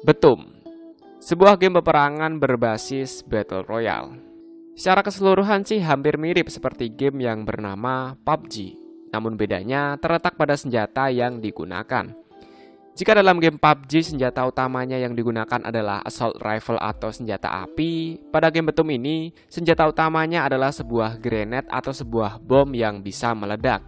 Betum, sebuah game peperangan berbasis Battle Royale. Secara keseluruhan sih hampir mirip seperti game yang bernama PUBG, namun bedanya terletak pada senjata yang digunakan. Jika dalam game PUBG senjata utamanya yang digunakan adalah assault rifle atau senjata api, pada game Betum ini senjata utamanya adalah sebuah grenade atau sebuah bom yang bisa meledak.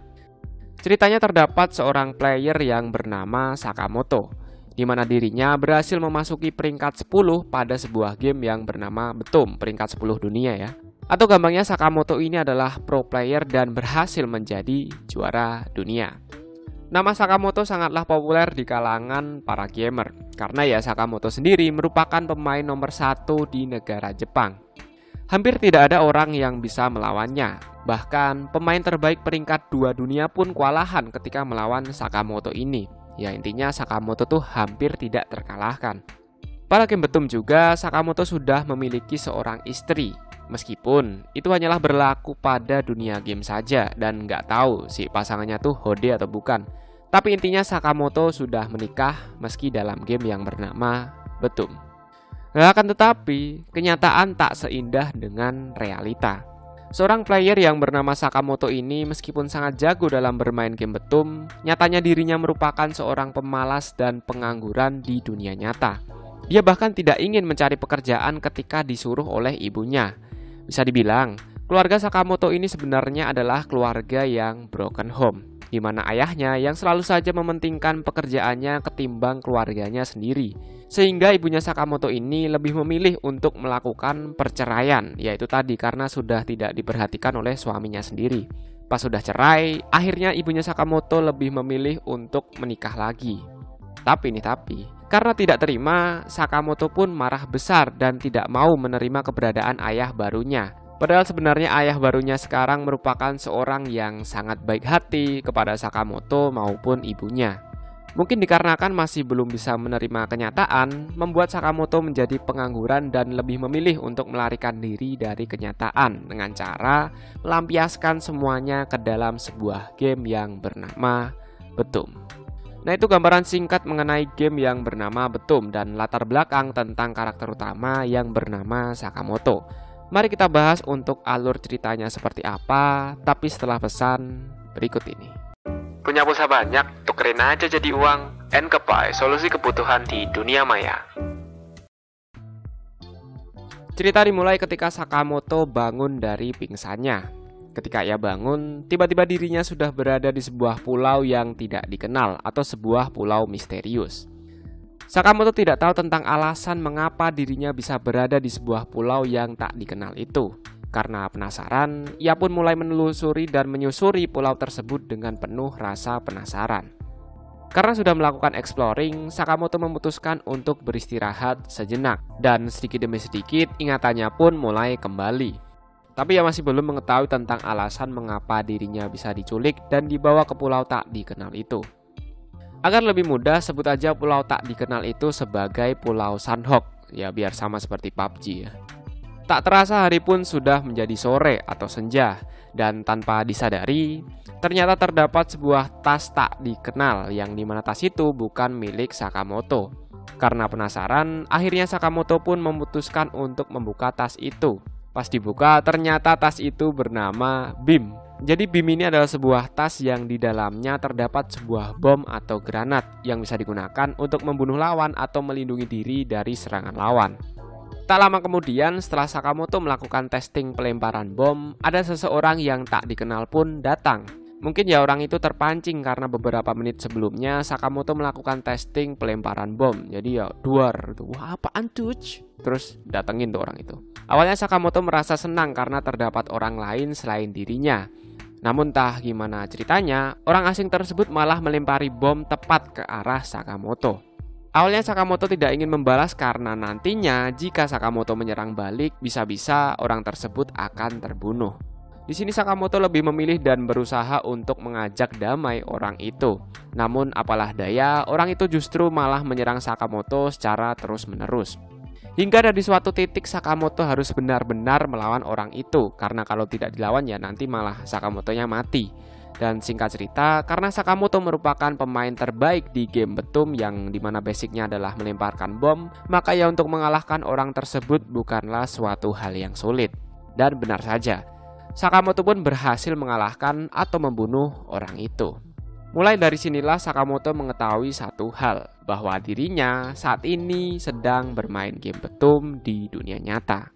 Ceritanya terdapat seorang player yang bernama Sakamoto, di mana dirinya berhasil memasuki peringkat 10 pada sebuah game yang bernama Betum, peringkat 10 dunia ya. Atau gampangnya Sakamoto ini adalah pro player dan berhasil menjadi juara dunia. Nama Sakamoto sangatlah populer di kalangan para gamer, karena ya Sakamoto sendiri merupakan pemain nomor 1 di negara Jepang. Hampir tidak ada orang yang bisa melawannya, bahkan pemain terbaik peringkat 2 dunia pun kewalahan ketika melawan Sakamoto ini. Ya intinya Sakamoto tuh hampir tidak terkalahkan. Pada game Betum juga Sakamoto sudah memiliki seorang istri, meskipun itu hanyalah berlaku pada dunia game saja dan nggak tahu si pasangannya tuh Hode atau bukan. Tapi intinya Sakamoto sudah menikah meski dalam game yang bernama Betum. Akan tetapi kenyataan tak seindah dengan realita. Seorang player yang bernama Sakamoto ini meskipun sangat jago dalam bermain game Betum, nyatanya dirinya merupakan seorang pemalas dan pengangguran di dunia nyata. Dia bahkan tidak ingin mencari pekerjaan ketika disuruh oleh ibunya. Bisa dibilang, keluarga Sakamoto ini sebenarnya adalah keluarga yang broken home, di mana ayahnya yang selalu saja mementingkan pekerjaannya ketimbang keluarganya sendiri. Sehingga ibunya Sakamoto ini lebih memilih untuk melakukan perceraian, yaitu tadi karena sudah tidak diperhatikan oleh suaminya sendiri. Pas sudah cerai, akhirnya ibunya Sakamoto lebih memilih untuk menikah lagi. Tapi, karena tidak terima, Sakamoto pun marah besar dan tidak mau menerima keberadaan ayah barunya. Padahal sebenarnya ayah barunya sekarang merupakan seorang yang sangat baik hati kepada Sakamoto maupun ibunya. Mungkin dikarenakan masih belum bisa menerima kenyataan, membuat Sakamoto menjadi pengangguran dan lebih memilih untuk melarikan diri dari kenyataan dengan cara melampiaskan semuanya ke dalam sebuah game yang bernama Betum. Nah itu gambaran singkat mengenai game yang bernama Betum dan latar belakang tentang karakter utama yang bernama Sakamoto. Mari kita bahas untuk alur ceritanya seperti apa, tapi setelah pesan berikut ini. Punya pulsa banyak, tukerin aja jadi uang. Enkepai, solusi kebutuhan di dunia maya. Cerita dimulai ketika Sakamoto bangun dari pingsannya. Ketika ia bangun, tiba-tiba dirinya sudah berada di sebuah pulau yang tidak dikenal atau sebuah pulau misterius. Sakamoto tidak tahu tentang alasan mengapa dirinya bisa berada di sebuah pulau yang tak dikenal itu. Karena penasaran, ia pun mulai menelusuri dan menyusuri pulau tersebut dengan penuh rasa penasaran. Karena sudah melakukan exploring, Sakamoto memutuskan untuk beristirahat sejenak. Dan sedikit demi sedikit, ingatannya pun mulai kembali. Tapi ia masih belum mengetahui tentang alasan mengapa dirinya bisa diculik dan dibawa ke pulau tak dikenal itu. Agar lebih mudah, sebut aja pulau tak dikenal itu sebagai Pulau Sanhok. Ya biar sama seperti PUBG ya. Tak terasa hari pun sudah menjadi sore atau senja. Dan tanpa disadari, ternyata terdapat sebuah tas tak dikenal yang dimana tas itu bukan milik Sakamoto. Karena penasaran, akhirnya Sakamoto pun memutuskan untuk membuka tas itu. Pas dibuka, ternyata tas itu bernama BIM. Jadi BIM ini adalah sebuah tas yang di dalamnya terdapat sebuah bom atau granat yang bisa digunakan untuk membunuh lawan atau melindungi diri dari serangan lawan. Tak lama kemudian, setelah Sakamoto melakukan testing pelemparan bom, ada seseorang yang tak dikenal pun datang. Mungkin ya orang itu terpancing karena beberapa menit sebelumnya Sakamoto melakukan testing pelemparan bom. Jadi ya duar, wah apaan tuh? Terus datengin tuh orang itu. Awalnya Sakamoto merasa senang karena terdapat orang lain selain dirinya. Namun entah gimana ceritanya, orang asing tersebut malah melempari bom tepat ke arah Sakamoto. Awalnya Sakamoto tidak ingin membalas karena nantinya jika Sakamoto menyerang balik, bisa-bisa orang tersebut akan terbunuh. Di sini Sakamoto lebih memilih dan berusaha untuk mengajak damai orang itu. Namun apalah daya, orang itu justru malah menyerang Sakamoto secara terus-menerus. Hingga dari suatu titik Sakamoto harus benar-benar melawan orang itu, karena kalau tidak dilawan ya nanti malah Sakamotonya mati. Dan singkat cerita, karena Sakamoto merupakan pemain terbaik di game Betum yang dimana basicnya adalah melemparkan bom, maka ya untuk mengalahkan orang tersebut bukanlah suatu hal yang sulit. Dan benar saja, Sakamoto pun berhasil mengalahkan atau membunuh orang itu. Mulai dari sinilah Sakamoto mengetahui satu hal, bahwa dirinya saat ini sedang bermain game Betum di dunia nyata.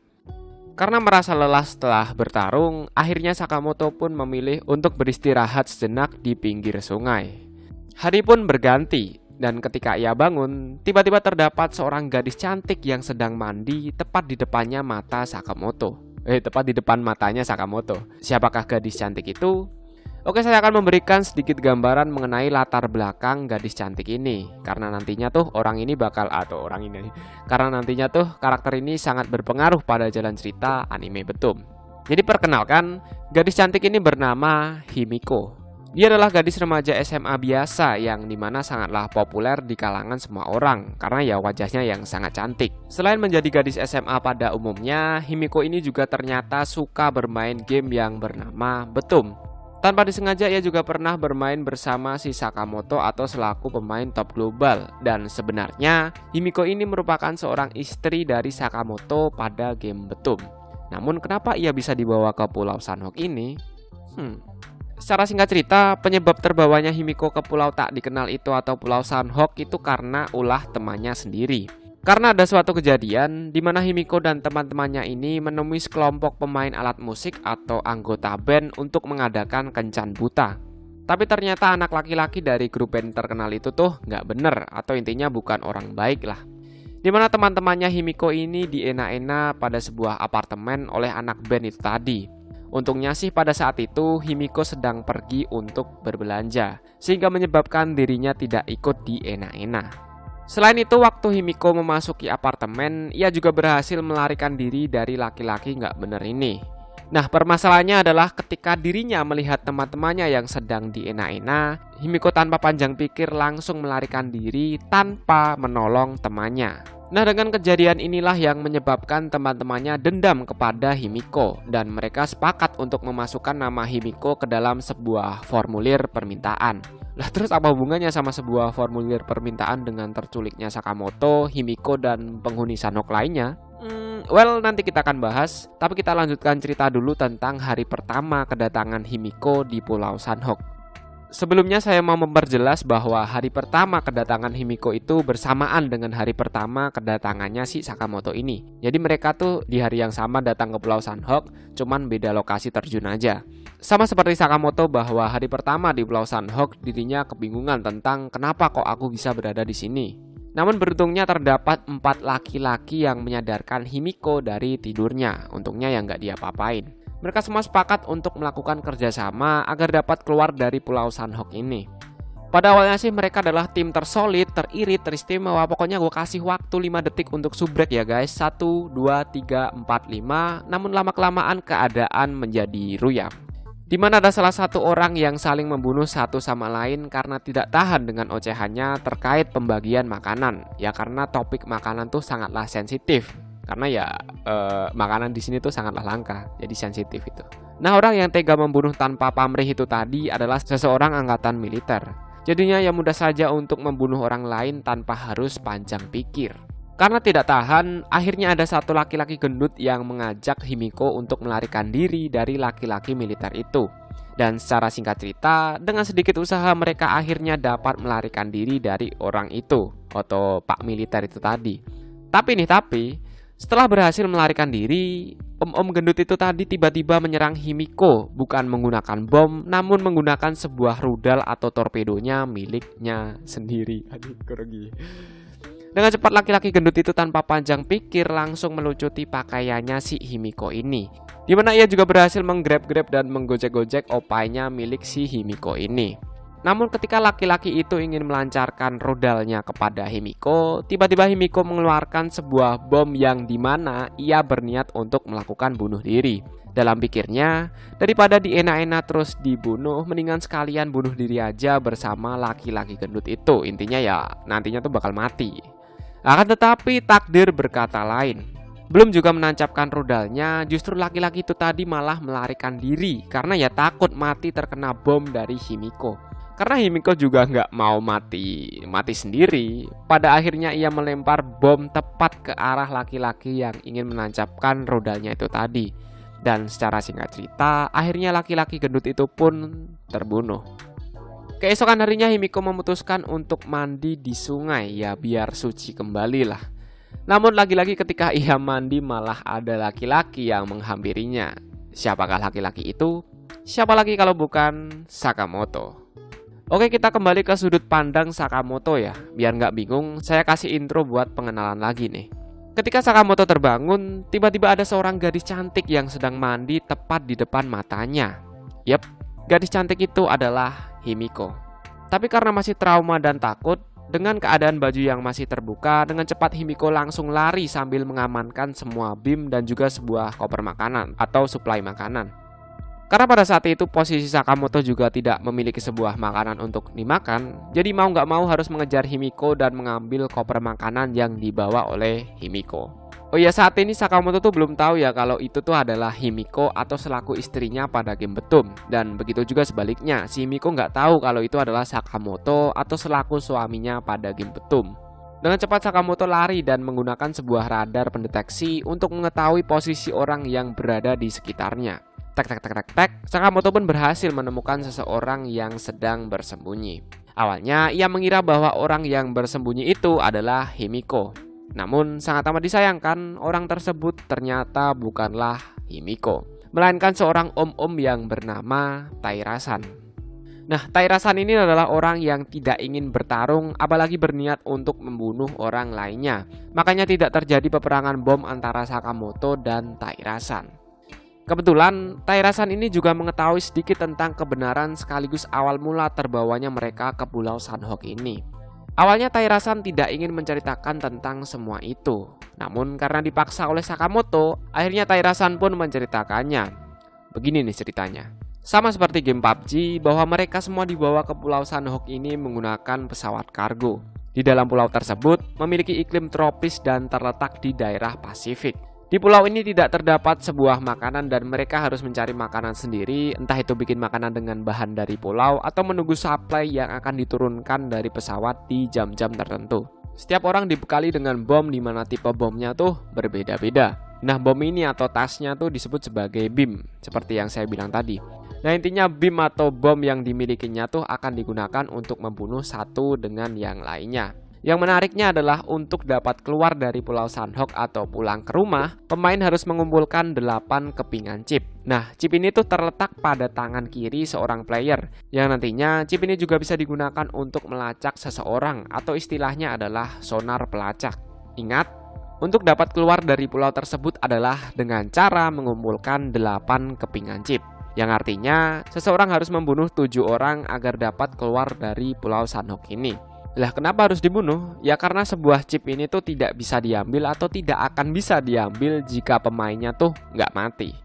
Karena merasa lelah setelah bertarung, akhirnya Sakamoto pun memilih untuk beristirahat sejenak di pinggir sungai. Hari pun berganti, dan ketika ia bangun, tiba-tiba terdapat seorang gadis cantik yang sedang mandi tepat di depannya mata Sakamoto. Tepat di depan matanya Sakamoto. Siapakah gadis cantik itu? Oke, saya akan memberikan sedikit gambaran mengenai latar belakang gadis cantik ini. Karena nantinya tuh Karena nantinya tuh karakter ini sangat berpengaruh pada jalan cerita anime Betum. Jadi perkenalkan, gadis cantik ini bernama Himiko. Dia adalah gadis remaja SMA biasa yang dimana sangatlah populer di kalangan semua orang karena ya wajahnya yang sangat cantik. Selain menjadi gadis SMA pada umumnya, Himiko ini juga ternyata suka bermain game yang bernama Betum. Tanpa disengaja ia juga pernah bermain bersama si Sakamoto atau selaku pemain top global. Dan sebenarnya Himiko ini merupakan seorang istri dari Sakamoto pada game Betum. Namun kenapa ia bisa dibawa ke Pulau Sanhok ini? Secara singkat cerita, penyebab terbawanya Himiko ke pulau tak dikenal itu atau Pulau Sanhok itu karena ulah temannya sendiri. Karena ada suatu kejadian di mana Himiko dan teman-temannya ini menemui sekelompok pemain alat musik atau anggota band untuk mengadakan kencan buta. Tapi ternyata anak laki-laki dari grup band terkenal itu tuh nggak bener atau intinya bukan orang baik lah. Di mana teman-temannya Himiko ini dienak-enak pada sebuah apartemen oleh anak band itu tadi. Untungnya sih pada saat itu Himiko sedang pergi untuk berbelanja, sehingga menyebabkan dirinya tidak ikut dienak-enak. Selain itu, waktu Himiko memasuki apartemen, ia juga berhasil melarikan diri dari laki-laki nggak bener ini. Nah, permasalahannya adalah ketika dirinya melihat teman-temannya yang sedang dienak-enak, Himiko tanpa panjang pikir langsung melarikan diri tanpa menolong temannya. Nah, dengan kejadian inilah yang menyebabkan teman-temannya dendam kepada Himiko dan mereka sepakat untuk memasukkan nama Himiko ke dalam sebuah formulir permintaan. Lah terus apa hubungannya sama sebuah formulir permintaan dengan terculiknya Sakamoto, Himiko, dan penghuni Sanhok lainnya? Nanti kita akan bahas, tapi kita lanjutkan cerita dulu tentang hari pertama kedatangan Himiko di Pulau Sanhok. Sebelumnya saya mau memperjelas bahwa hari pertama kedatangan Himiko itu bersamaan dengan hari pertama kedatangannya si Sakamoto ini. Jadi mereka tuh di hari yang sama datang ke Pulau Sanhok, cuman beda lokasi terjun aja. Sama seperti Sakamoto bahwa hari pertama di Pulau Sanhok dirinya kebingungan tentang kenapa kok aku bisa berada di sini. Namun beruntungnya terdapat 4 laki-laki yang menyadarkan Himiko dari tidurnya. Untungnya yang nggak diapa-apain. Mereka semua sepakat untuk melakukan kerjasama agar dapat keluar dari Pulau Sanhok ini. Pada awalnya sih mereka adalah tim tersolid, teririt, teristimewa. Pokoknya gue kasih waktu 5 detik untuk subrek ya guys. 1, 2, 3, 4, 5. Namun lama-kelamaan keadaan menjadi ruyam. Di mana ada salah satu orang yang saling membunuh satu sama lain karena tidak tahan dengan ocehannya terkait pembagian makanan. Ya karena topik makanan tuh sangatlah sensitif. Karena ya makanan di sini tuh sangatlah langka, jadi sensitif itu. Nah, orang yang tega membunuh tanpa pamrih itu tadi adalah seseorang angkatan militer. Jadinya ya mudah saja untuk membunuh orang lain tanpa harus panjang pikir. Karena tidak tahan, akhirnya ada satu laki-laki gendut yang mengajak Himiko untuk melarikan diri dari laki-laki militer itu. Dan secara singkat cerita, dengan sedikit usaha mereka akhirnya dapat melarikan diri dari orang itu atau Pak militer itu tadi. Tapi setelah berhasil melarikan diri, om-om gendut itu tadi tiba-tiba menyerang Himiko, bukan menggunakan bom, namun menggunakan sebuah rudal atau torpedonya miliknya sendiri. Aduh, grogi. Dengan cepat laki-laki gendut itu tanpa panjang pikir langsung melucuti pakaiannya si Himiko ini, di mana ia juga berhasil menggrab-grab dan menggojek-gojek opainya milik si Himiko ini. Namun ketika laki-laki itu ingin melancarkan rudalnya kepada Himiko, tiba-tiba Himiko mengeluarkan sebuah bom yang dimana ia berniat untuk melakukan bunuh diri. Dalam pikirnya, daripada dienak-enak terus dibunuh, mendingan sekalian bunuh diri aja bersama laki-laki gendut itu. Intinya ya nantinya tuh bakal mati. Akan tetapi takdir berkata lain. Belum juga menancapkan rudalnya, justru laki-laki itu tadi malah melarikan diri karena ya takut mati terkena bom dari Himiko. Karena Himiko juga nggak mau mati sendiri. Pada akhirnya ia melempar bom tepat ke arah laki-laki yang ingin menancapkan rudalnya itu tadi. Dan secara singkat cerita, akhirnya laki-laki gendut itu pun terbunuh. Keesokan harinya Himiko memutuskan untuk mandi di sungai, ya biar suci kembali lah. Namun lagi-lagi ketika ia mandi malah ada laki-laki yang menghampirinya. Siapakah laki-laki itu? Siapa lagi kalau bukan Sakamoto? Oke, kita kembali ke sudut pandang Sakamoto ya. Biar nggak bingung, saya kasih intro buat pengenalan lagi nih. Ketika Sakamoto terbangun, tiba-tiba ada seorang gadis cantik yang sedang mandi tepat di depan matanya. Yap, gadis cantik itu adalah Himiko. Tapi karena masih trauma dan takut, dengan keadaan baju yang masih terbuka, dengan cepat Himiko langsung lari sambil mengamankan semua BIM dan juga sebuah koper makanan atau suplai makanan. Karena pada saat itu posisi Sakamoto juga tidak memiliki sebuah makanan untuk dimakan, jadi mau nggak mau harus mengejar Himiko dan mengambil koper makanan yang dibawa oleh Himiko. Oh iya, saat ini Sakamoto tuh belum tahu ya kalau itu tuh adalah Himiko atau selaku istrinya pada game Betum. Dan begitu juga sebaliknya, si Himiko nggak tahu kalau itu adalah Sakamoto atau selaku suaminya pada game Betum. Dengan cepat Sakamoto lari dan menggunakan sebuah radar pendeteksi untuk mengetahui posisi orang yang berada di sekitarnya. Tek tek tek tek tek, Sakamoto pun berhasil menemukan seseorang yang sedang bersembunyi. Awalnya ia mengira bahwa orang yang bersembunyi itu adalah Himiko. Namun sangat amat disayangkan, orang tersebut ternyata bukanlah Himiko, melainkan seorang om-om yang bernama Tairasan. Nah, Tairasan ini adalah orang yang tidak ingin bertarung, apalagi berniat untuk membunuh orang lainnya. Makanya tidak terjadi peperangan bom antara Sakamoto dan Tairasan. Kebetulan, Tairasan ini juga mengetahui sedikit tentang kebenaran sekaligus awal mula terbawanya mereka ke Pulau Sanhok ini. Awalnya Tairasan tidak ingin menceritakan tentang semua itu. Namun karena dipaksa oleh Sakamoto, akhirnya Tairasan pun menceritakannya. Begini nih ceritanya. Sama seperti game PUBG, bahwa mereka semua dibawa ke Pulau Sanhok ini menggunakan pesawat kargo. Di dalam pulau tersebut memiliki iklim tropis dan terletak di daerah Pasifik. Di pulau ini tidak terdapat sebuah makanan dan mereka harus mencari makanan sendiri, entah itu bikin makanan dengan bahan dari pulau atau menunggu supply yang akan diturunkan dari pesawat di jam-jam tertentu. Setiap orang dibekali dengan bom di mana tipe bomnya tuh berbeda-beda. Nah, bom ini atau tasnya tuh disebut sebagai BIM, seperti yang saya bilang tadi. Nah, intinya BIM atau bom yang dimilikinya tuh akan digunakan untuk membunuh satu dengan yang lainnya. Yang menariknya adalah untuk dapat keluar dari Pulau Sanhok atau pulang ke rumah, pemain harus mengumpulkan 8 kepingan chip. Nah, chip ini tuh terletak pada tangan kiri seorang player, yang nantinya chip ini juga bisa digunakan untuk melacak seseorang atau istilahnya adalah sonar pelacak. Ingat, untuk dapat keluar dari pulau tersebut adalah dengan cara mengumpulkan 8 kepingan chip. Yang artinya, seseorang harus membunuh 7 orang agar dapat keluar dari Pulau Sanhok ini. Lah, kenapa harus dibunuh? Ya karena sebuah chip ini tuh tidak bisa diambil atau tidak akan bisa diambil jika pemainnya tuh nggak mati.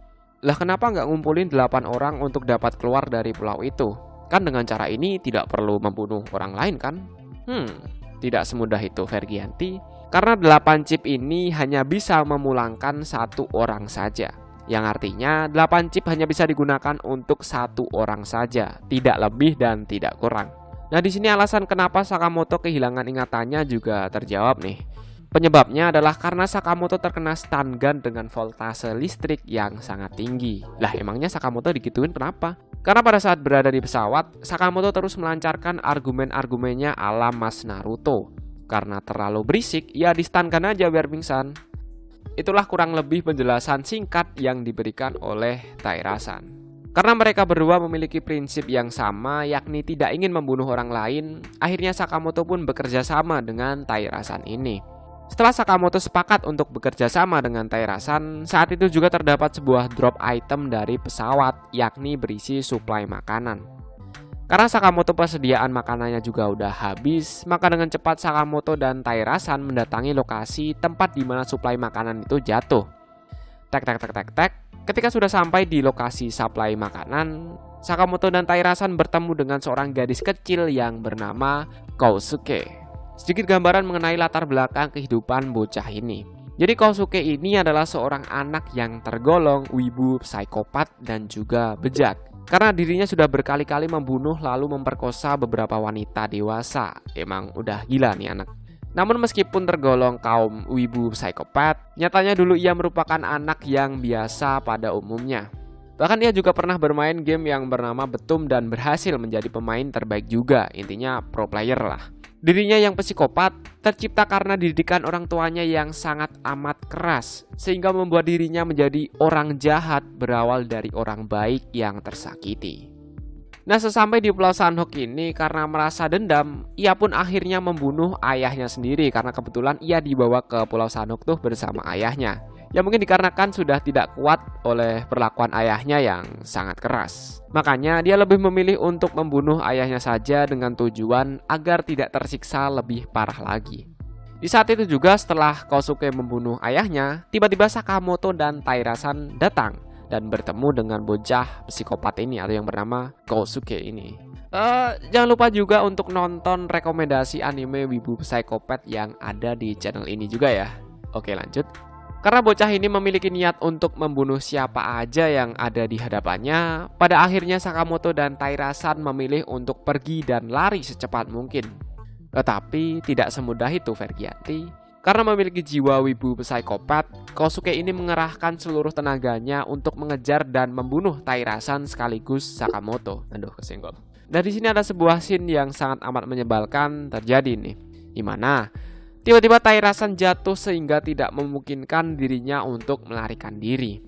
Lah, kenapa nggak ngumpulin 8 orang untuk dapat keluar dari pulau itu? Kan dengan cara ini tidak perlu membunuh orang lain kan? Tidak semudah itu Fergianti. Karena 8 chip ini hanya bisa memulangkan 1 orang saja. Yang artinya 8 chip hanya bisa digunakan untuk 1 orang saja, tidak lebih dan tidak kurang. Nah, di sini alasan kenapa Sakamoto kehilangan ingatannya juga terjawab nih. Penyebabnya adalah karena Sakamoto terkena stun gun dengan voltase listrik yang sangat tinggi. Lah, emangnya Sakamoto digituin kenapa? Karena pada saat berada di pesawat, Sakamoto terus melancarkan argumen-argumennya ala Mas Naruto. Karena terlalu berisik, ya di-stun gun aja biar pingsan. Itulah kurang lebih penjelasan singkat yang diberikan oleh Tairasan. Karena mereka berdua memiliki prinsip yang sama, yakni tidak ingin membunuh orang lain, akhirnya Sakamoto pun bekerja sama dengan Tairasan ini. Setelah Sakamoto sepakat untuk bekerja sama dengan Tairasan, saat itu juga terdapat sebuah drop item dari pesawat, yakni berisi suplai makanan. Karena Sakamoto persediaan makanannya juga udah habis, maka dengan cepat Sakamoto dan Tairasan mendatangi lokasi tempat di mana suplai makanan itu jatuh. Tek tek tek tek tek. Ketika sudah sampai di lokasi suplai makanan, Sakamoto dan Tairasan bertemu dengan seorang gadis kecil yang bernama Kousuke. Sedikit gambaran mengenai latar belakang kehidupan bocah ini. Jadi Kosuke ini adalah seorang anak yang tergolong wibu, psikopat, dan juga bejat. Karena dirinya sudah berkali-kali membunuh lalu memperkosa beberapa wanita dewasa. Emang udah gila nih anak. Namun meskipun tergolong kaum wibu psikopat, nyatanya dulu ia merupakan anak yang biasa pada umumnya. Bahkan ia juga pernah bermain game yang bernama Betum dan berhasil menjadi pemain terbaik juga. Intinya pro player lah. Dirinya yang psikopat tercipta karena didikan orang tuanya yang sangat amat keras, sehingga membuat dirinya menjadi orang jahat berawal dari orang baik yang tersakiti. Nah, sesampai di Pulau Sanhok ini, karena merasa dendam, ia pun akhirnya membunuh ayahnya sendiri karena kebetulan ia dibawa ke Pulau Sanhok tuh bersama ayahnya. Ya mungkin dikarenakan sudah tidak kuat oleh perlakuan ayahnya yang sangat keras. Makanya dia lebih memilih untuk membunuh ayahnya saja dengan tujuan agar tidak tersiksa lebih parah lagi. Di saat itu juga setelah Kosuke membunuh ayahnya, tiba-tiba Sakamoto dan Taira-san datang dan bertemu dengan bocah psikopat ini atau yang bernama Kosuke ini. Jangan lupa juga untuk nonton rekomendasi anime wibu psikopat yang ada di channel ini juga ya. Oke, lanjut. Karena bocah ini memiliki niat untuk membunuh siapa aja yang ada di hadapannya, pada akhirnya Sakamoto dan Taira-san memilih untuk pergi dan lari secepat mungkin. Tetapi tidak semudah itu Fergianti. Karena memiliki jiwa wibu psikopat, Kosuke ini mengerahkan seluruh tenaganya untuk mengejar dan membunuh Taira-san sekaligus Sakamoto. Aduh, kesenggol. Dan di sini ada sebuah scene yang sangat amat menyebalkan terjadi nih, di mana tiba-tiba Taira-san jatuh sehingga tidak memungkinkan dirinya untuk melarikan diri.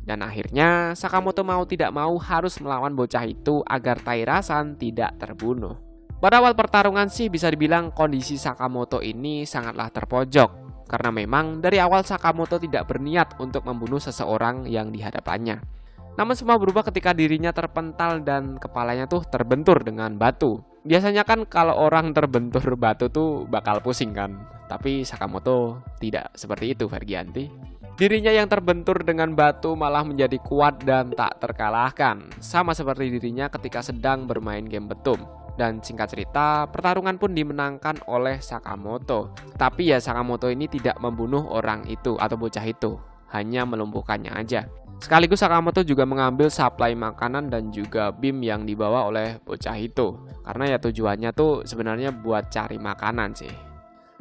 Dan akhirnya Sakamoto mau tidak mau harus melawan bocah itu agar Taira-san tidak terbunuh. Pada awal pertarungan sih bisa dibilang kondisi Sakamoto ini sangatlah terpojok. Karena memang dari awal Sakamoto tidak berniat untuk membunuh seseorang yang di hadapannya. Namun semua berubah ketika dirinya terpental dan kepalanya tuh terbentur dengan batu. Biasanya kan kalau orang terbentur batu tuh bakal pusing kan. Tapi Sakamoto tidak seperti itu Fergianti. Dirinya yang terbentur dengan batu malah menjadi kuat dan tak terkalahkan. Sama seperti dirinya ketika sedang bermain game Betum. Dan singkat cerita, pertarungan pun dimenangkan oleh Sakamoto. Tapi ya Sakamoto ini tidak membunuh orang itu atau bocah itu. Hanya melumpuhkannya aja. Sekaligus Sakamoto juga mengambil suplai makanan dan juga BIM yang dibawa oleh bocah itu. Karena ya tujuannya tuh sebenarnya buat cari makanan sih.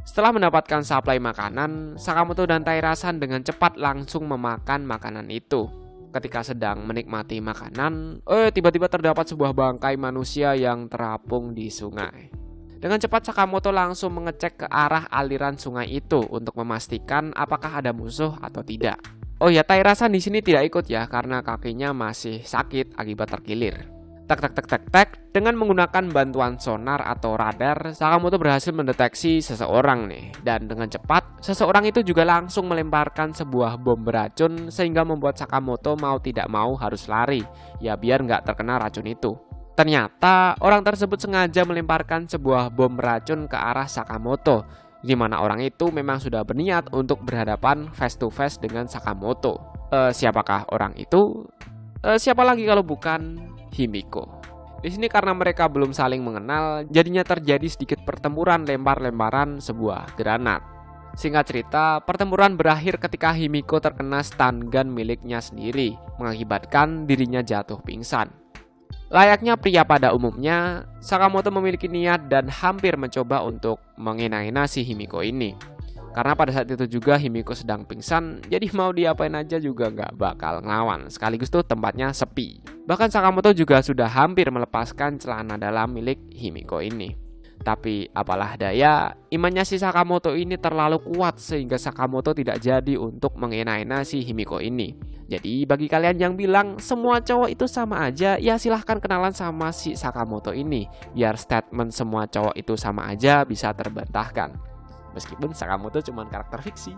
Setelah mendapatkan suplai makanan, Sakamoto dan Taira-san dengan cepat langsung memakan makanan itu. Ketika sedang menikmati makanan, tiba-tiba terdapat sebuah bangkai manusia yang terapung di sungai. Dengan cepat Sakamoto langsung mengecek ke arah aliran sungai itu untuk memastikan apakah ada musuh atau tidak. Oh ya, Taira-san di sini tidak ikut ya karena kakinya masih sakit akibat terkilir. Tek tek tek tek tek, dengan menggunakan bantuan sonar atau radar, Sakamoto berhasil mendeteksi seseorang nih. Dan dengan cepat, seseorang itu juga langsung melemparkan sebuah bom beracun sehingga membuat Sakamoto mau tidak mau harus lari, ya biar nggak terkena racun itu. Ternyata orang tersebut sengaja melemparkan sebuah bom beracun ke arah Sakamoto, di mana orang itu memang sudah berniat untuk berhadapan face to face dengan Sakamoto. Siapakah orang itu? Siapa lagi kalau bukan Himiko. Di sini karena mereka belum saling mengenal, jadinya terjadi sedikit pertempuran lempar-lemparan sebuah granat. Singkat cerita, pertempuran berakhir ketika Himiko terkena stun gun miliknya sendiri, mengakibatkan dirinya jatuh pingsan. Layaknya pria pada umumnya, Sakamoto memiliki niat dan hampir mencoba untuk menghina-hina si Himiko ini. Karena pada saat itu juga Himiko sedang pingsan, jadi mau diapain aja juga nggak bakal ngelawan. Sekaligus tuh tempatnya sepi. Bahkan Sakamoto juga sudah hampir melepaskan celana dalam milik Himiko ini. Tapi apalah daya, imannya si Sakamoto ini terlalu kuat sehingga Sakamoto tidak jadi untuk menghina-hina si Himiko ini. Jadi bagi kalian yang bilang semua cowok itu sama aja, ya silahkan kenalan sama si Sakamoto ini. Biar statement semua cowok itu sama aja bisa terbantahkan. Meskipun Sakamoto cuma karakter fiksi.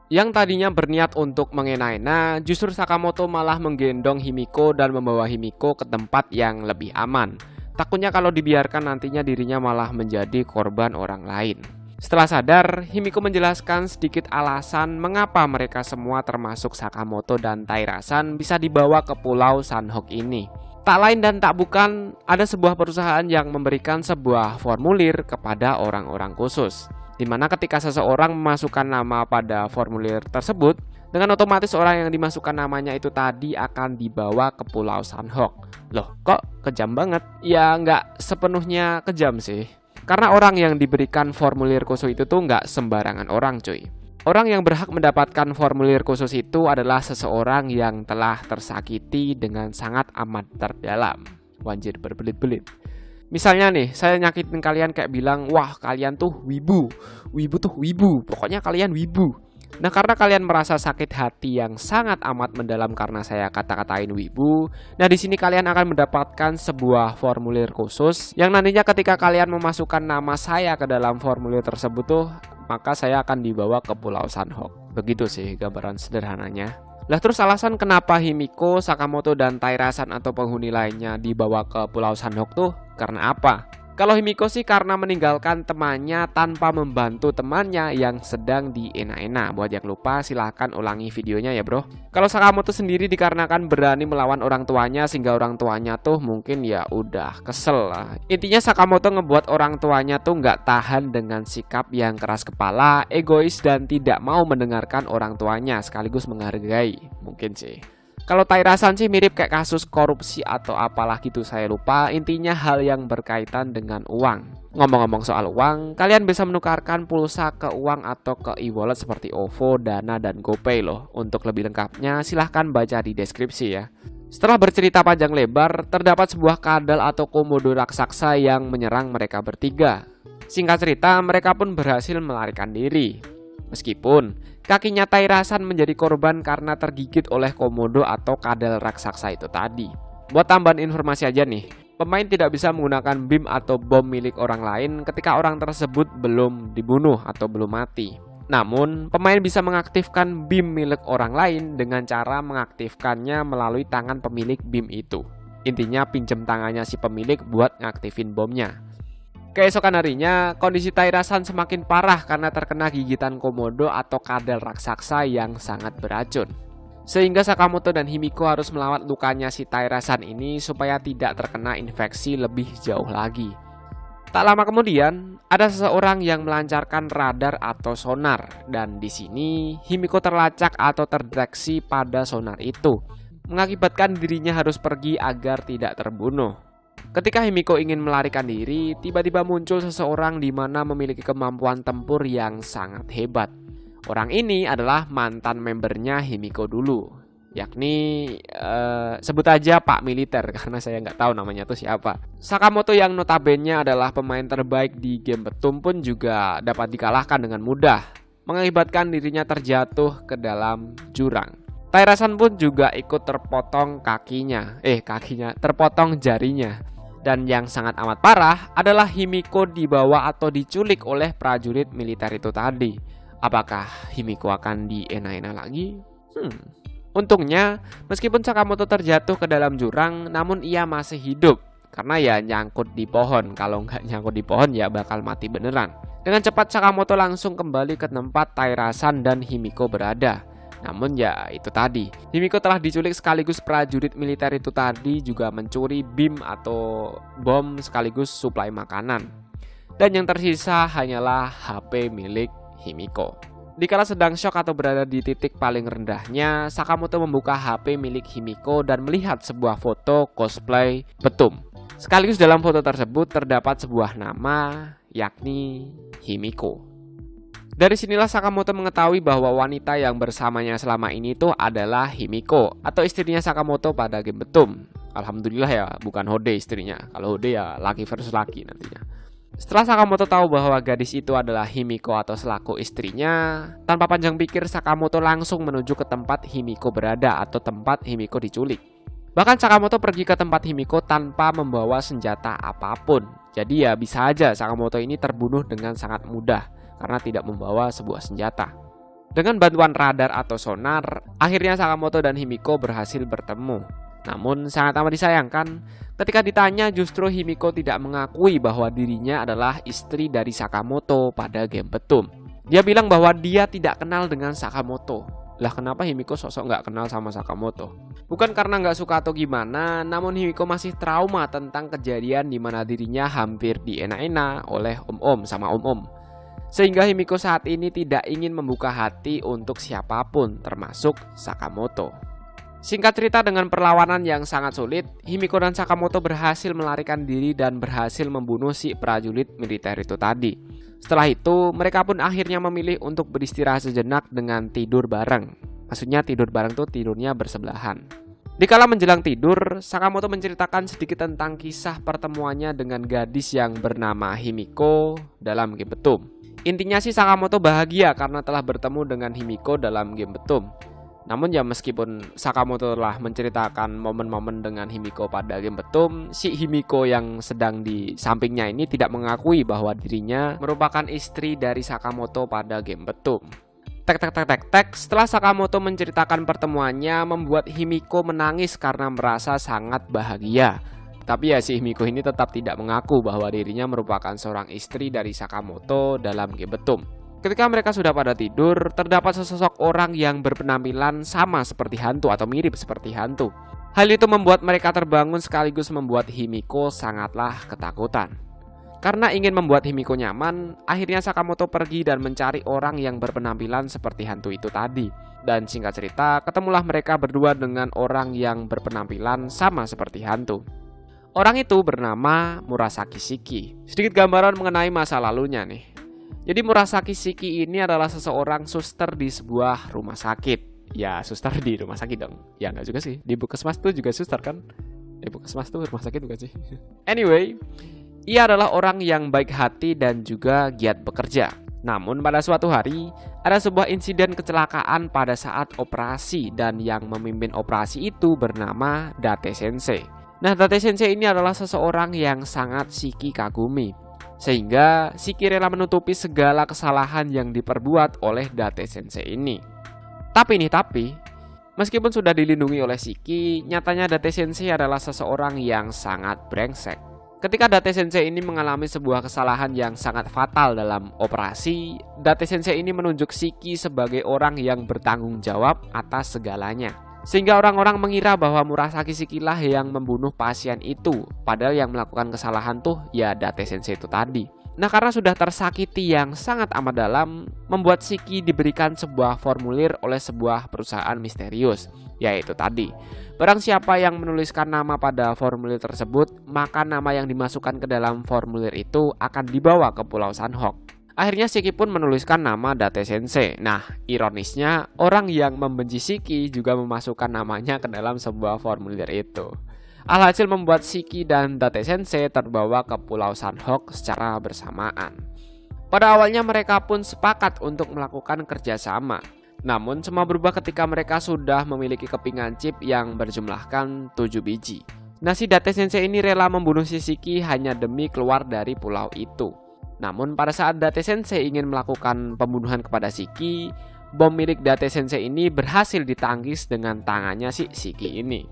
Yang tadinya berniat untuk menghina-hina, justru Sakamoto malah menggendong Himiko dan membawa Himiko ke tempat yang lebih aman. Takutnya kalau dibiarkan nantinya dirinya malah menjadi korban orang lain. Setelah sadar, Himiko menjelaskan sedikit alasan mengapa mereka semua termasuk Sakamoto dan Taira-san bisa dibawa ke Pulau Sanhok ini. Tak lain dan tak bukan, ada sebuah perusahaan yang memberikan sebuah formulir kepada orang-orang khusus, di mana ketika seseorang memasukkan nama pada formulir tersebut, dengan otomatis orang yang dimasukkan namanya itu tadi akan dibawa ke Pulau Sanhok. Loh, kok kejam banget? Ya nggak sepenuhnya kejam sih, karena orang yang diberikan formulir khusus itu tuh nggak sembarangan orang cuy. Orang yang berhak mendapatkan formulir khusus itu adalah seseorang yang telah tersakiti dengan sangat amat terdalam. Wanjir, berbelit-belit. Misalnya nih, saya nyakitin kalian kayak bilang, wah kalian tuh wibu. Wibu tuh wibu, pokoknya kalian wibu. Nah, karena kalian merasa sakit hati yang sangat amat mendalam karena saya kata-katain wibu, nah di sini kalian akan mendapatkan sebuah formulir khusus yang nantinya ketika kalian memasukkan nama saya ke dalam formulir tersebut tuh, maka saya akan dibawa ke Pulau Sanhok. Begitu sih gambaran sederhananya. Lah terus alasan kenapa Himiko, Sakamoto, dan Taira-san atau penghuni lainnya dibawa ke Pulau Sanhok tuh karena apa? Kalau Himiko sih karena meninggalkan temannya tanpa membantu temannya yang sedang dienak-enak. Buat yang lupa silahkan ulangi videonya ya bro. Kalau Sakamoto sendiri dikarenakan berani melawan orang tuanya sehingga orang tuanya tuh mungkin ya udah kesel lah. Intinya Sakamoto ngebuat orang tuanya tuh nggak tahan dengan sikap yang keras kepala, egois, dan tidak mau mendengarkan orang tuanya sekaligus menghargai. Mungkin sih. Kalau Taira-san sih mirip kayak kasus korupsi atau apalah gitu, saya lupa. Intinya hal yang berkaitan dengan uang. Ngomong-ngomong soal uang, kalian bisa menukarkan pulsa ke uang atau ke e-wallet seperti OVO, Dana, dan GoPay loh. Untuk lebih lengkapnya silahkan baca di deskripsi ya. Setelah bercerita panjang lebar, terdapat sebuah kadal atau komodo raksasa yang menyerang mereka bertiga. Singkat cerita, mereka pun berhasil melarikan diri. Meskipun kakinya Taira-san menjadi korban karena tergigit oleh komodo atau kadal raksasa itu tadi. Buat tambahan informasi aja nih, pemain tidak bisa menggunakan BIM atau bom milik orang lain ketika orang tersebut belum dibunuh atau belum mati. Namun, pemain bisa mengaktifkan BIM milik orang lain dengan cara mengaktifkannya melalui tangan pemilik BIM itu. Intinya pinjem tangannya si pemilik buat ngaktifin bomnya. Keesokan harinya, kondisi Taira-san semakin parah karena terkena gigitan komodo atau kadal raksasa yang sangat beracun. Sehingga Sakamoto dan Himiko harus melawat lukanya si Taira-san ini supaya tidak terkena infeksi lebih jauh lagi. Tak lama kemudian, ada seseorang yang melancarkan radar atau sonar, dan di sini Himiko terlacak atau terdeteksi pada sonar itu, mengakibatkan dirinya harus pergi agar tidak terbunuh. Ketika Himiko ingin melarikan diri, tiba-tiba muncul seseorang di mana memiliki kemampuan tempur yang sangat hebat. Orang ini adalah mantan membernya Himiko dulu, yakni sebut aja Pak Militer karena saya nggak tahu namanya tuh siapa. Sakamoto yang notabene adalah pemain terbaik di game Betum pun juga dapat dikalahkan dengan mudah, mengakibatkan dirinya terjatuh ke dalam jurang. Taira-san pun juga ikut terpotong terpotong jarinya. Dan yang sangat amat parah adalah Himiko dibawa atau diculik oleh prajurit militer itu tadi. Apakah Himiko akan dienak-enak lagi? Untungnya, meskipun Sakamoto terjatuh ke dalam jurang, namun ia masih hidup. Karena ya nyangkut di pohon. Kalau nggak nyangkut di pohon ya bakal mati beneran. Dengan cepat Sakamoto langsung kembali ke tempat Taira-san dan Himiko berada. Namun ya itu tadi, Himiko telah diculik sekaligus prajurit militer itu tadi juga mencuri BIM atau bom sekaligus suplai makanan. Dan yang tersisa hanyalah HP milik Himiko. Dikala sedang shock atau berada di titik paling rendahnya, Sakamoto membuka HP milik Himiko dan melihat sebuah foto cosplay Betum. Sekaligus dalam foto tersebut terdapat sebuah nama, yakni Himiko. Dari sinilah Sakamoto mengetahui bahwa wanita yang bersamanya selama ini tuh adalah Himiko atau istrinya Sakamoto pada game Betum. Alhamdulillah ya, bukan Hode istrinya. Kalau Hode ya laki versus laki nantinya. Setelah Sakamoto tahu bahwa gadis itu adalah Himiko atau selaku istrinya, tanpa panjang pikir Sakamoto langsung menuju ke tempat Himiko berada atau tempat Himiko diculik. Bahkan Sakamoto pergi ke tempat Himiko tanpa membawa senjata apapun. Jadi ya bisa aja Sakamoto ini terbunuh dengan sangat mudah karena tidak membawa sebuah senjata. Dengan bantuan radar atau sonar, akhirnya Sakamoto dan Himiko berhasil bertemu. Namun sangat amat disayangkan, ketika ditanya justru Himiko tidak mengakui bahwa dirinya adalah istri dari Sakamoto pada game Betum. Dia bilang bahwa dia tidak kenal dengan Sakamoto. Lah kenapa Himiko sosok nggak kenal sama Sakamoto? Bukan karena nggak suka atau gimana, namun Himiko masih trauma tentang kejadian di mana dirinya hampir dienak-enak oleh om-om sama om-om. Sehingga Himiko saat ini tidak ingin membuka hati untuk siapapun, termasuk Sakamoto. Singkat cerita, dengan perlawanan yang sangat sulit, Himiko dan Sakamoto berhasil melarikan diri dan berhasil membunuh si prajurit militer itu tadi. Setelah itu, mereka pun akhirnya memilih untuk beristirahat sejenak dengan tidur bareng. Maksudnya tidur bareng tuh tidurnya bersebelahan. Dikala menjelang tidur, Sakamoto menceritakan sedikit tentang kisah pertemuannya dengan gadis yang bernama Himiko dalam game Betum. Intinya sih Sakamoto bahagia karena telah bertemu dengan Himiko dalam game Betum. Namun ya meskipun Sakamoto telah menceritakan momen-momen dengan Himiko pada game Betum, si Himiko yang sedang di sampingnya ini tidak mengakui bahwa dirinya merupakan istri dari Sakamoto pada game Betum. Setelah Sakamoto menceritakan pertemuannya, membuat Himiko menangis karena merasa sangat bahagia. Tapi ya si Himiko ini tetap tidak mengaku bahwa dirinya merupakan seorang istri dari Sakamoto dalam game Betum. Ketika mereka sudah pada tidur, terdapat sesosok orang yang berpenampilan sama seperti hantu atau mirip seperti hantu. Hal itu membuat mereka terbangun sekaligus membuat Himiko sangatlah ketakutan. Karena ingin membuat Himiko nyaman, akhirnya Sakamoto pergi dan mencari orang yang berpenampilan seperti hantu itu tadi. Dan singkat cerita, ketemulah mereka berdua dengan orang yang berpenampilan sama seperti hantu. Orang itu bernama Murasaki Shiki. Sedikit gambaran mengenai masa lalunya nih. Jadi Murasaki Shiki ini adalah seseorang suster di sebuah rumah sakit. Ya suster di rumah sakit dong. Ya enggak juga sih, di Puskesmas tuh juga suster kan. Di Puskesmas tuh rumah sakit bukan sih. Anyway, ia adalah orang yang baik hati dan juga giat bekerja. Namun pada suatu hari, ada sebuah insiden kecelakaan pada saat operasi. Dan yang memimpin operasi itu bernama Date Sensei. Nah, Date Sensei ini adalah seseorang yang sangat Shiki kagumi. Sehingga Shiki rela menutupi segala kesalahan yang diperbuat oleh Date Sensei ini. Tapi, meskipun sudah dilindungi oleh Shiki, nyatanya Date Sensei adalah seseorang yang sangat brengsek. Ketika Date Sensei ini mengalami sebuah kesalahan yang sangat fatal dalam operasi, Date Sensei ini menunjuk Shiki sebagai orang yang bertanggung jawab atas segalanya. Sehingga orang-orang mengira bahwa Murasaki Shiki lah yang membunuh pasien itu. Padahal yang melakukan kesalahan tuh ya Date Sensei itu tadi. Nah, karena sudah tersakiti yang sangat amat dalam, membuat Shiki diberikan sebuah formulir oleh sebuah perusahaan misterius. Yaitu tadi, barang siapa yang menuliskan nama pada formulir tersebut, maka nama yang dimasukkan ke dalam formulir itu akan dibawa ke Pulau Sanhok. Akhirnya Shiki pun menuliskan nama Date Sensei. Nah, ironisnya orang yang membenci Shiki juga memasukkan namanya ke dalam sebuah formulir itu. Alhasil membuat Shiki dan Date Sensei terbawa ke Pulau Sanhok secara bersamaan. Pada awalnya mereka pun sepakat untuk melakukan kerjasama. Namun semua berubah ketika mereka sudah memiliki kepingan chip yang berjumlahkan 7 biji. Nah, si Date Sensei ini rela membunuh si Shiki hanya demi keluar dari pulau itu. Namun pada saat Date Sensei ingin melakukan pembunuhan kepada Shiki, bom milik Date Sensei ini berhasil ditangkis dengan tangannya si Shiki ini.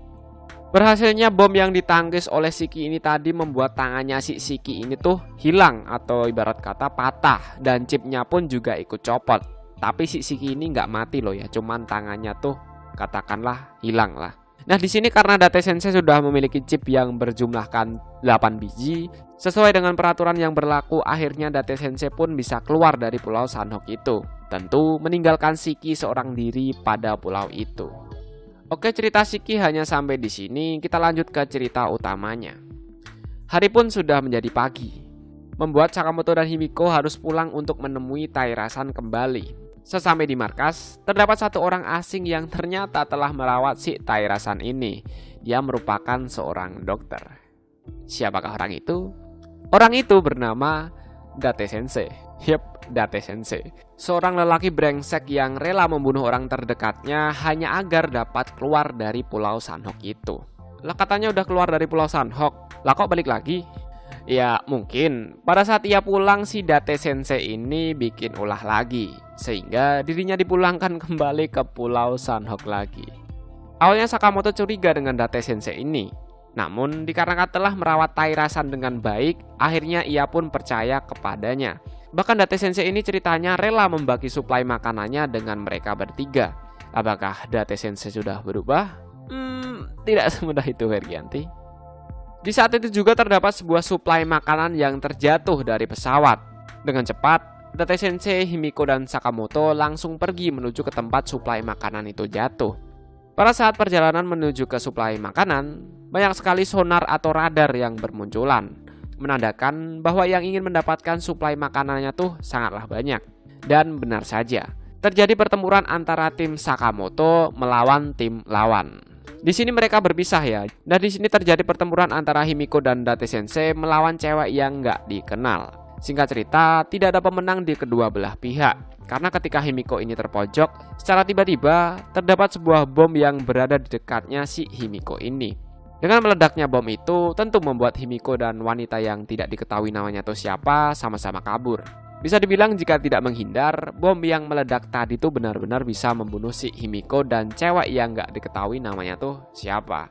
Berhasilnya bom yang ditangkis oleh Shiki ini tadi membuat tangannya si Shiki ini tuh hilang atau ibarat kata patah, dan chipnya pun juga ikut copot. Tapi si Shiki ini nggak mati loh ya, cuman tangannya tuh katakanlah hilang lah. Nah, di sini karena Date Sensei sudah memiliki chip yang berjumlahkan 8 biji, sesuai dengan peraturan yang berlaku, akhirnya Date Sensei pun bisa keluar dari Pulau Sanhok itu. Tentu meninggalkan Shiki seorang diri pada pulau itu. Oke, cerita Shiki hanya sampai di sini, kita lanjut ke cerita utamanya. Hari pun sudah menjadi pagi, membuat Sakamoto dan Himiko harus pulang untuk menemui Tairasan kembali. Sesampai di markas, terdapat satu orang asing yang ternyata telah merawat si Tairasan ini. Dia merupakan seorang dokter. Siapakah orang itu? Orang itu bernama Date Sensei. Yep, Date Sensei. Seorang lelaki brengsek yang rela membunuh orang terdekatnya hanya agar dapat keluar dari Pulau Sanhok itu. Lah, katanya udah keluar dari Pulau Sanhok, lah kok balik lagi? Ya mungkin pada saat ia pulang si Date Sensei ini bikin ulah lagi, sehingga dirinya dipulangkan kembali ke Pulau Sanhok lagi. Awalnya Sakamoto curiga dengan Date Sensei ini, namun dikarenakan telah merawat Tairasan dengan baik, akhirnya ia pun percaya kepadanya. Bahkan Date Sensei ini ceritanya rela membagi suplai makanannya dengan mereka bertiga. Apakah Date Sensei sudah berubah? Tidak semudah itu, Fergianti. Di saat itu juga terdapat sebuah suplai makanan yang terjatuh dari pesawat. Dengan cepat, Date Sensei, Himiko, dan Sakamoto langsung pergi menuju ke tempat suplai makanan itu jatuh. Pada saat perjalanan menuju ke suplai makanan, banyak sekali sonar atau radar yang bermunculan, menandakan bahwa yang ingin mendapatkan suplai makanannya tuh sangatlah banyak. Dan benar saja, terjadi pertempuran antara tim Sakamoto melawan tim lawan. Di sini mereka berpisah ya, dan di sini terjadi pertempuran antara Himiko dan Date Sensei melawan cewek yang nggak dikenal. Singkat cerita, tidak ada pemenang di kedua belah pihak, karena ketika Himiko ini terpojok, secara tiba-tiba terdapat sebuah bom yang berada di dekatnya si Himiko ini. Dengan meledaknya bom itu, tentu membuat Himiko dan wanita yang tidak diketahui namanya itu siapa sama-sama kabur. Bisa dibilang jika tidak menghindar, bom yang meledak tadi tuh benar-benar bisa membunuh si Himiko dan cewek yang gak diketahui namanya tuh siapa.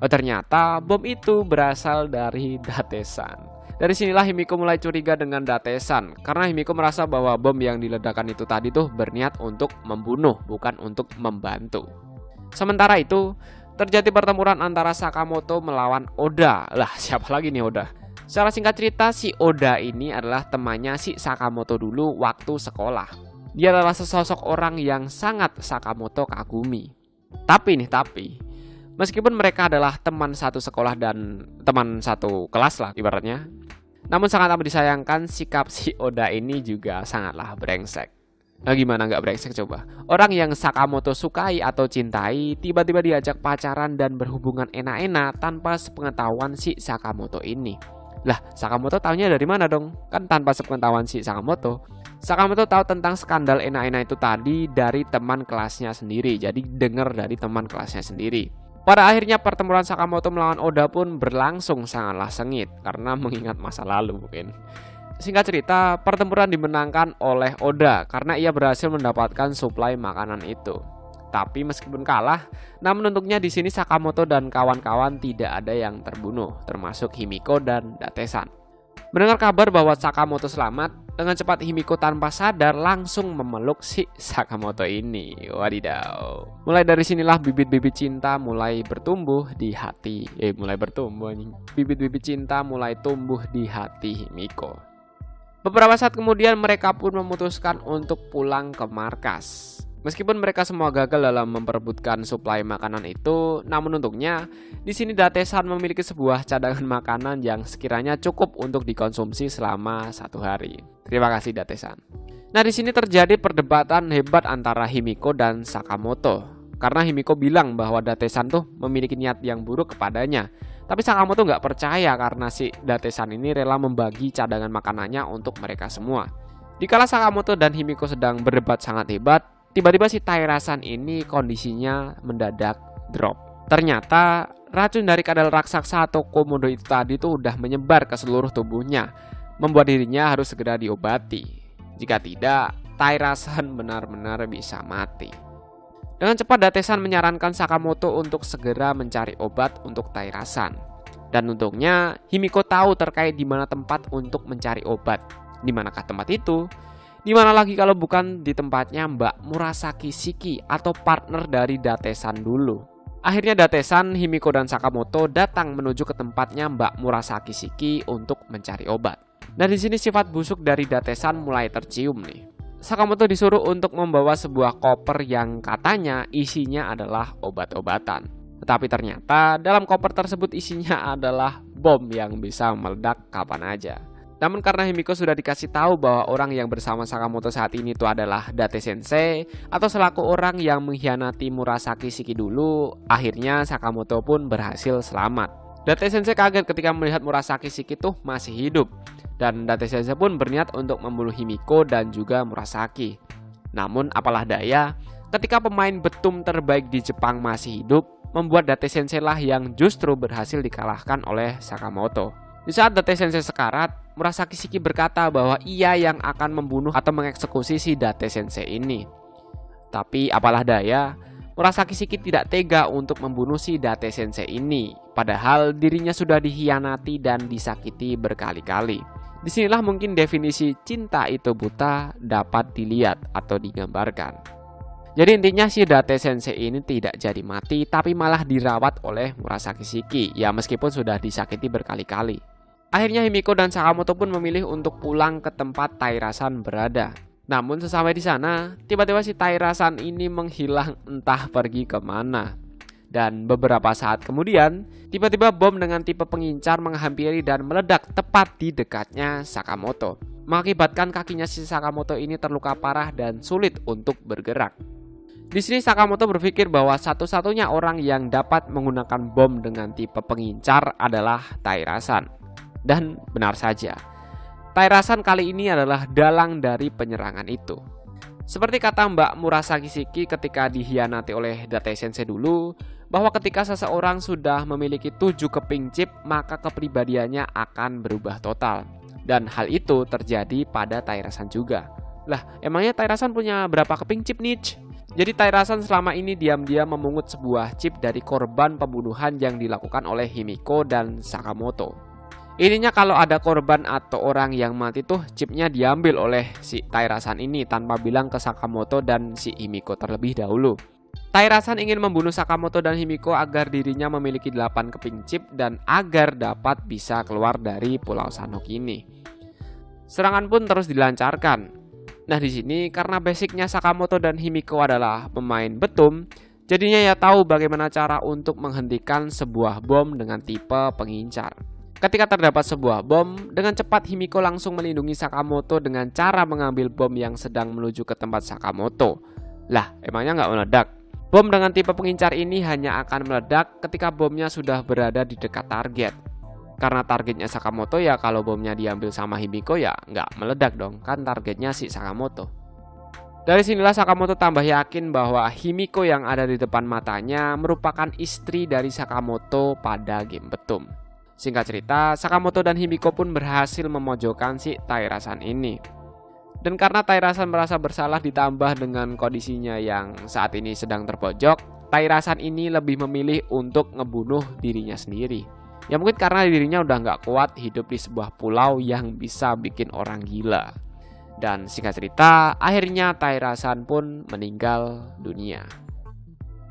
Ternyata bom itu berasal dari Date-san. Dari sinilah Himiko mulai curiga dengan Date-san, karena Himiko merasa bahwa bom yang diledakkan itu tadi tuh berniat untuk membunuh, bukan untuk membantu. Sementara itu, terjadi pertempuran antara Sakamoto melawan Oda. Lah, siapa lagi nih Oda? Secara singkat cerita, si Oda ini adalah temannya si Sakamoto dulu waktu sekolah. Dia adalah sesosok orang yang sangat Sakamoto kagumi. Tapi, meskipun mereka adalah teman satu sekolah dan teman satu kelas lah ibaratnya, namun sangat amat disayangkan sikap si Oda ini juga sangatlah brengsek. Nah, gimana nggak brengsek coba? Orang yang Sakamoto sukai atau cintai tiba-tiba diajak pacaran dan berhubungan enak-enak tanpa sepengetahuan si Sakamoto ini. Lah, Sakamoto taunya dari mana dong? Kan tanpa sepengetahuan si Sakamoto. Sakamoto tahu tentang skandal enak-enak itu tadi dari teman kelasnya sendiri. Jadi dengar dari teman kelasnya sendiri. Pada akhirnya pertempuran Sakamoto melawan Oda pun berlangsung sangatlah sengit karena mengingat masa lalu mungkin. Singkat cerita, pertempuran dimenangkan oleh Oda karena ia berhasil mendapatkan suplai makanan itu. Tapi meskipun kalah, namun untungnya di sini Sakamoto dan kawan-kawan tidak ada yang terbunuh, termasuk Himiko dan Date-san. Mendengar kabar bahwa Sakamoto selamat, dengan cepat Himiko tanpa sadar langsung memeluk si Sakamoto ini. Wadidaw. Mulai dari sinilah bibit-bibit cinta mulai bertumbuh di hati. Bibit-bibit cinta mulai tumbuh di hati Himiko. Beberapa saat kemudian mereka pun memutuskan untuk pulang ke markas. Meskipun mereka semua gagal dalam memperebutkan suplai makanan itu, namun untungnya di sini Date-san memiliki sebuah cadangan makanan yang sekiranya cukup untuk dikonsumsi selama 1 hari. Terima kasih Date-san. Nah, di sini terjadi perdebatan hebat antara Himiko dan Sakamoto, karena Himiko bilang bahwa Date-san tuh memiliki niat yang buruk kepadanya. Tapi Sakamoto nggak percaya karena si Date-san ini rela membagi cadangan makanannya untuk mereka semua. Dikala Sakamoto dan Himiko sedang berdebat sangat hebat, tiba-tiba si Taira-san ini kondisinya mendadak drop. Ternyata racun dari kadal raksasa atau komodo itu tadi tuh udah menyebar ke seluruh tubuhnya, membuat dirinya harus segera diobati. Jika tidak, Taira-san benar-benar bisa mati. Dengan cepat Date-san menyarankan Sakamoto untuk segera mencari obat untuk Taira-san. Dan untungnya Himiko tahu terkait di mana tempat untuk mencari obat. Di manakah tempat itu? Di mana lagi kalau bukan di tempatnya Mbak Murasaki Shiki atau partner dari Date-san dulu. Akhirnya Date-san, Himiko, dan Sakamoto datang menuju ke tempatnya Mbak Murasaki Shiki untuk mencari obat. Dan di sini sifat busuk dari Date-san mulai tercium nih. Sakamoto disuruh untuk membawa sebuah koper yang katanya isinya adalah obat-obatan. Tetapi ternyata dalam koper tersebut isinya adalah bom yang bisa meledak kapan aja. Namun karena Himiko sudah dikasih tahu bahwa orang yang bersama Sakamoto saat ini itu adalah Date Sensei atau selaku orang yang mengkhianati Murasaki Shiki dulu, akhirnya Sakamoto pun berhasil selamat. Date Sensei kaget ketika melihat Murasaki Shiki tuh masih hidup, dan Date Sensei pun berniat untuk membunuh Himiko dan juga Murasaki. Namun apalah daya, ketika pemain betum terbaik di Jepang masih hidup, membuat Date Sensei lah yang justru berhasil dikalahkan oleh Sakamoto. Di saat Date Sensei sekarat, Murasaki Shiki berkata bahwa ia yang akan membunuh atau mengeksekusi si Date Sensei ini. Tapi apalah daya, Murasaki Shiki tidak tega untuk membunuh si Date Sensei ini, padahal dirinya sudah dikhianati dan disakiti berkali-kali. Disinilah mungkin definisi cinta itu buta dapat dilihat atau digambarkan. Jadi intinya si Date Sensei ini tidak jadi mati, tapi malah dirawat oleh Murasaki Shiki, ya meskipun sudah disakiti berkali-kali. Akhirnya Himiko dan Sakamoto pun memilih untuk pulang ke tempat Taira-san berada. Namun sesampai di sana, tiba-tiba si Taira-san ini menghilang entah pergi kemana. Dan beberapa saat kemudian, tiba-tiba bom dengan tipe pengincar menghampiri dan meledak tepat di dekatnya Sakamoto, mengakibatkan kakinya si Sakamoto ini terluka parah dan sulit untuk bergerak. Di sini Sakamoto berpikir bahwa satu-satunya orang yang dapat menggunakan bom dengan tipe pengincar adalah Taira-san. Dan benar saja, Taira-san kali ini adalah dalang dari penyerangan itu. Seperti kata Mbak Murasaki Shiki ketika dihianati oleh Date Sensei dulu, bahwa ketika seseorang sudah memiliki 7 keping chip, maka kepribadiannya akan berubah total. Dan hal itu terjadi pada Taira-san juga. Lah, emangnya Taira-san punya berapa keping chip nih? Jadi Taira-san selama ini diam-diam memungut sebuah chip dari korban pembunuhan yang dilakukan oleh Himiko dan Sakamoto. Ininya kalau ada korban atau orang yang mati tuh chipnya diambil oleh si Taira-san ini tanpa bilang ke Sakamoto dan si Himiko terlebih dahulu. Taira-san ingin membunuh Sakamoto dan Himiko agar dirinya memiliki 8 keping chip dan agar dapat bisa keluar dari Pulau Sanhok ini. Serangan pun terus dilancarkan. Nah di sini karena basicnya Sakamoto dan Himiko adalah pemain betum, jadinya ya tahu bagaimana cara untuk menghentikan sebuah bom dengan tipe pengincar. Ketika terdapat sebuah bom, dengan cepat Himiko langsung melindungi Sakamoto dengan cara mengambil bom yang sedang menuju ke tempat Sakamoto. Lah, emangnya nggak meledak? Bom dengan tipe pengincar ini hanya akan meledak ketika bomnya sudah berada di dekat target. Karena targetnya Sakamoto ya kalau bomnya diambil sama Himiko ya nggak meledak dong, kan targetnya si Sakamoto. Dari sinilah Sakamoto tambah yakin bahwa Himiko yang ada di depan matanya merupakan istri dari Sakamoto pada game betum. Singkat cerita, Sakamoto dan Himiko pun berhasil memojokkan si Taira-san ini. Dan karena Taira-san merasa bersalah ditambah dengan kondisinya yang saat ini sedang terpojok, Taira-san ini lebih memilih untuk ngebunuh dirinya sendiri. Ya mungkin karena dirinya udah nggak kuat hidup di sebuah pulau yang bisa bikin orang gila. Dan singkat cerita, akhirnya Taira-san pun meninggal dunia.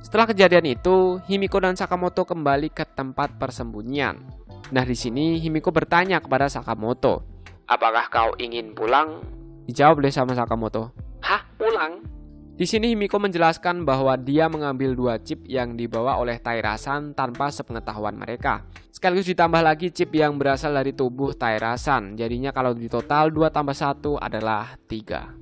Setelah kejadian itu, Himiko dan Sakamoto kembali ke tempat persembunyian. Nah di sini Himiko bertanya kepada Sakamoto, "Apakah kau ingin pulang?" Dijawab oleh sama Sakamoto, "Hah, pulang?" Di sini Himiko menjelaskan bahwa dia mengambil 2 chip yang dibawa oleh Taira-san tanpa sepengetahuan mereka. Sekaligus ditambah lagi chip yang berasal dari tubuh Taira-san. Jadinya kalau di total 2 tambah 1 adalah 3.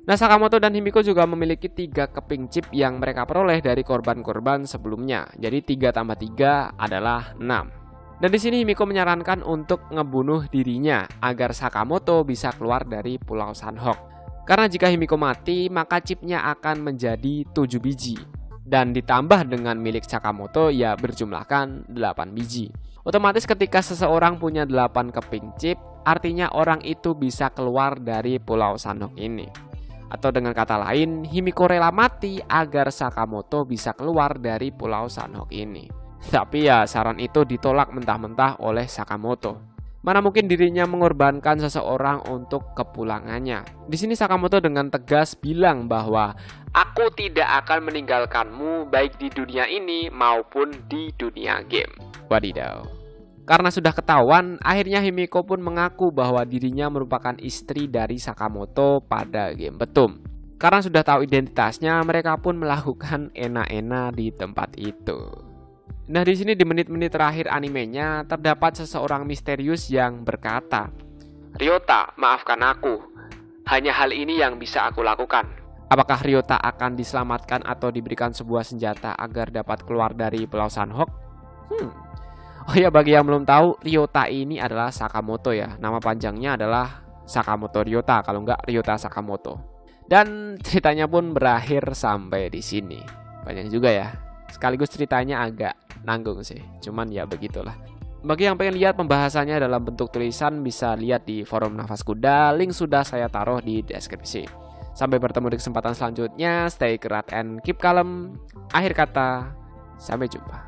Nah Sakamoto dan Himiko juga memiliki 3 keping chip yang mereka peroleh dari korban-korban sebelumnya. Jadi 3 tambah 3 adalah 6. Dan di sini Himiko menyarankan untuk ngebunuh dirinya agar Sakamoto bisa keluar dari Pulau Sanhok. Karena jika Himiko mati, maka chipnya akan menjadi 7 biji. Dan ditambah dengan milik Sakamoto ya berjumlahkan 8 biji. Otomatis ketika seseorang punya 8 keping chip, artinya orang itu bisa keluar dari Pulau Sanhok ini. Atau dengan kata lain, Himiko rela mati agar Sakamoto bisa keluar dari Pulau Sanhok ini. Tapi ya saran itu ditolak mentah-mentah oleh Sakamoto. Mana mungkin dirinya mengorbankan seseorang untuk kepulangannya. Di sini Sakamoto dengan tegas bilang bahwa aku tidak akan meninggalkanmu baik di dunia ini maupun di dunia game. Wadidaw. Karena sudah ketahuan, akhirnya Himiko pun mengaku bahwa dirinya merupakan istri dari Sakamoto pada game betum. Karena sudah tahu identitasnya, mereka pun melakukan enak-enak di tempat itu. Nah di sini di menit-menit terakhir animenya terdapat seseorang misterius yang berkata, "Ryota, maafkan aku. Hanya hal ini yang bisa aku lakukan." Apakah Ryota akan diselamatkan atau diberikan sebuah senjata agar dapat keluar dari Pulau Sanhok? Oh ya bagi yang belum tahu, Ryota ini adalah Sakamoto ya. Nama panjangnya adalah Sakamoto Ryota, kalau enggak Ryota Sakamoto. Dan ceritanya pun berakhir sampai di sini. Panjang juga ya. Sekaligus ceritanya agak nanggung sih, cuman ya begitulah. Bagi yang pengen lihat pembahasannya dalam bentuk tulisan bisa lihat di forum Nafas Kuda, link sudah saya taruh di deskripsi. Sampai bertemu di kesempatan selanjutnya, stay kerat and keep calm. Akhir kata, sampai jumpa.